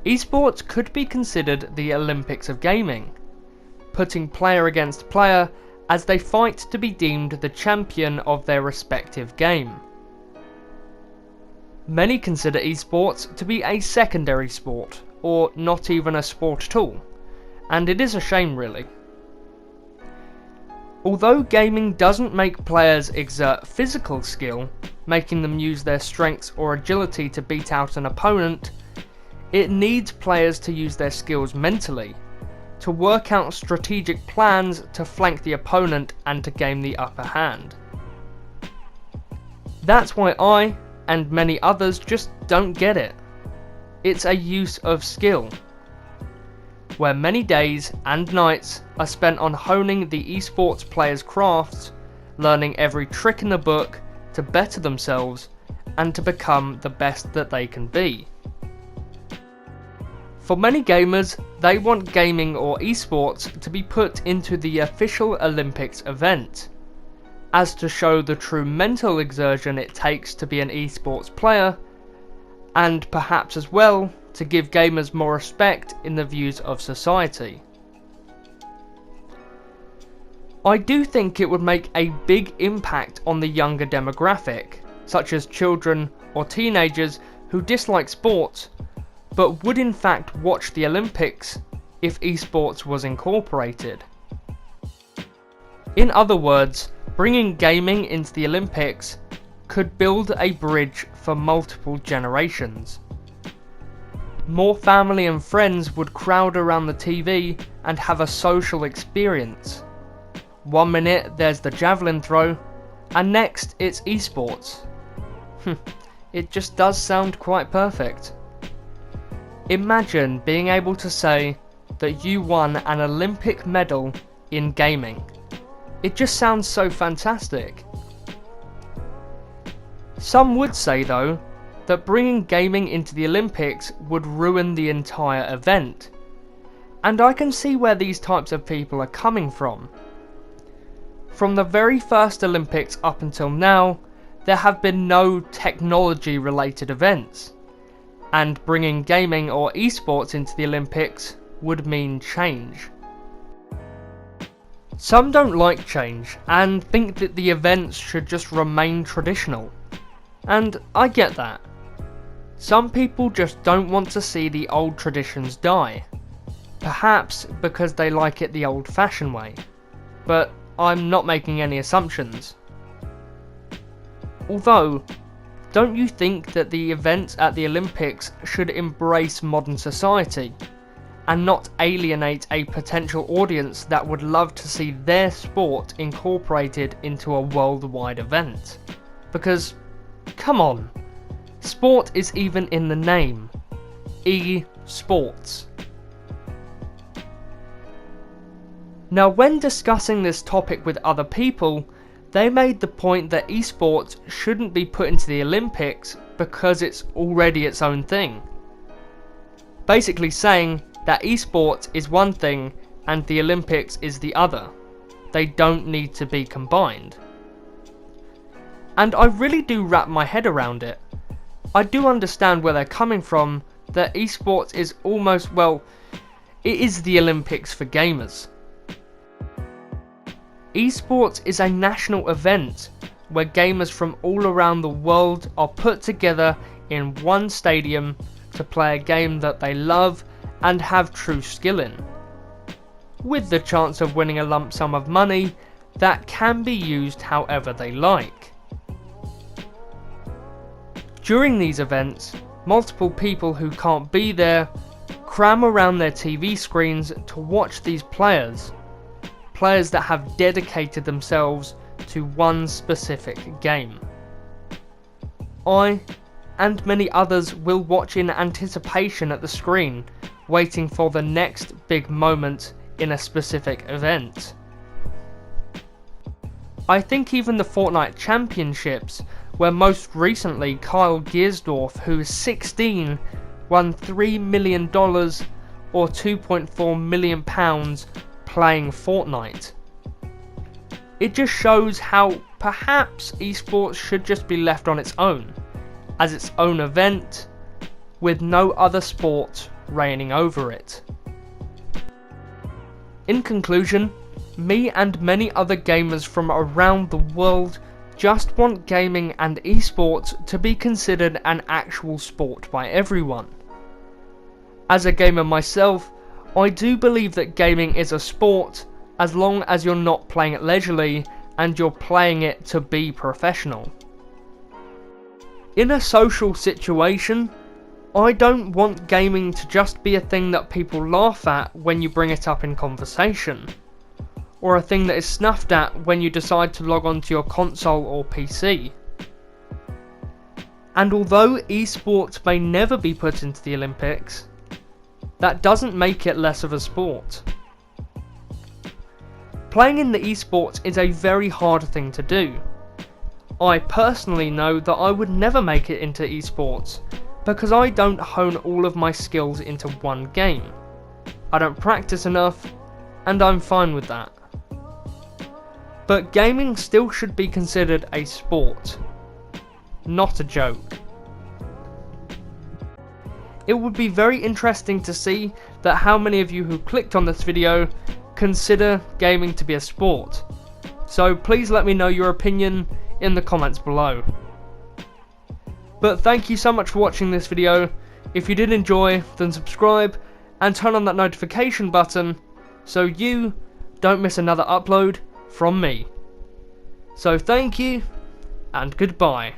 Esports could be considered the Olympics of gaming, putting player against player as they fight to be deemed the champion of their respective game. Many consider esports to be a secondary sport, or not even a sport at all, and it is a shame really. Although gaming doesn't make players exert physical skill, making them use their strengths or agility to beat out an opponent, it needs players to use their skills mentally, to work out strategic plans to flank the opponent and to gain the upper hand. That's why I, and many others, just don't get it. It's a use of skill, where many days and nights are spent on honing the esports players' crafts, learning every trick in the book to better themselves and to become the best that they can be. For many gamers, they want gaming or esports to be put into the official Olympics event, as to show the true mental exertion it takes to be an esports player, and perhaps as well to give gamers more respect in the views of society. I do think it would make a big impact on the younger demographic, such as children or teenagers who dislike sports, but would in fact watch the Olympics if esports was incorporated. In other words, bringing gaming into the Olympics could build a bridge for multiple generations. More family and friends would crowd around the TV and have a social experience. 1 minute there's the javelin throw, and next it's esports. It just does sound quite perfect. Imagine being able to say that you won an Olympic medal in gaming. It just sounds so fantastic. Some would say though, that bringing gaming into the Olympics would ruin the entire event. And I can see where these types of people are coming from. From the very first Olympics up until now, there have been no technology related events. And bringing gaming or esports into the Olympics would mean change. Some don't like change and think that the events should just remain traditional. And I get that. Some people just don't want to see the old traditions die. Perhaps because they like it the old-fashioned way. But I'm not making any assumptions. Although, don't you think that the events at the Olympics should embrace modern society, and not alienate a potential audience that would love to see their sport incorporated into a worldwide event? Because, come on, sport is even in the name. E-sports. Now, when discussing this topic with other people, they made the point that esports shouldn't be put into the Olympics because it's already its own thing. Basically saying that esports is one thing and the Olympics is the other. They don't need to be combined. And I really do wrap my head around it. I do understand where they're coming from, that esports is almost, well, it is the Olympics for gamers. Esports is a national event where gamers from all around the world are put together in one stadium to play a game that they love and have true skill in, with the chance of winning a lump sum of money that can be used however they like. During these events, multiple people who can't be there cram around their TV screens to watch these players that have dedicated themselves to one specific game. I, and many others, will watch in anticipation at the screen, waiting for the next big moment in a specific event. I think even the Fortnite Championships, where most recently Kyle Giersdorf, who is 16, won $3 million or £2.4 million playing Fortnite. It just shows how perhaps esports should just be left on its own, as its own event, with no other sport reigning over it. In conclusion, me and many other gamers from around the world just want gaming and esports to be considered an actual sport by everyone. As a gamer myself, I do believe that gaming is a sport as long as you're not playing it leisurely and you're playing it to be professional. In a social situation, I don't want gaming to just be a thing that people laugh at when you bring it up in conversation, or a thing that is snuffed at when you decide to log on to your console or PC. And although esports may never be put into the Olympics, that doesn't make it less of a sport. Playing in the esports is a very hard thing to do. I personally know that I would never make it into esports because I don't hone all of my skills into one game. I don't practice enough, and I'm fine with that. But gaming still should be considered a sport, not a joke. It would be very interesting to see that how many of you who clicked on this video consider gaming to be a sport. So please let me know your opinion in the comments below. But thank you so much for watching this video. If you did enjoy, then subscribe and turn on that notification button so you don't miss another upload from me. So thank you and goodbye.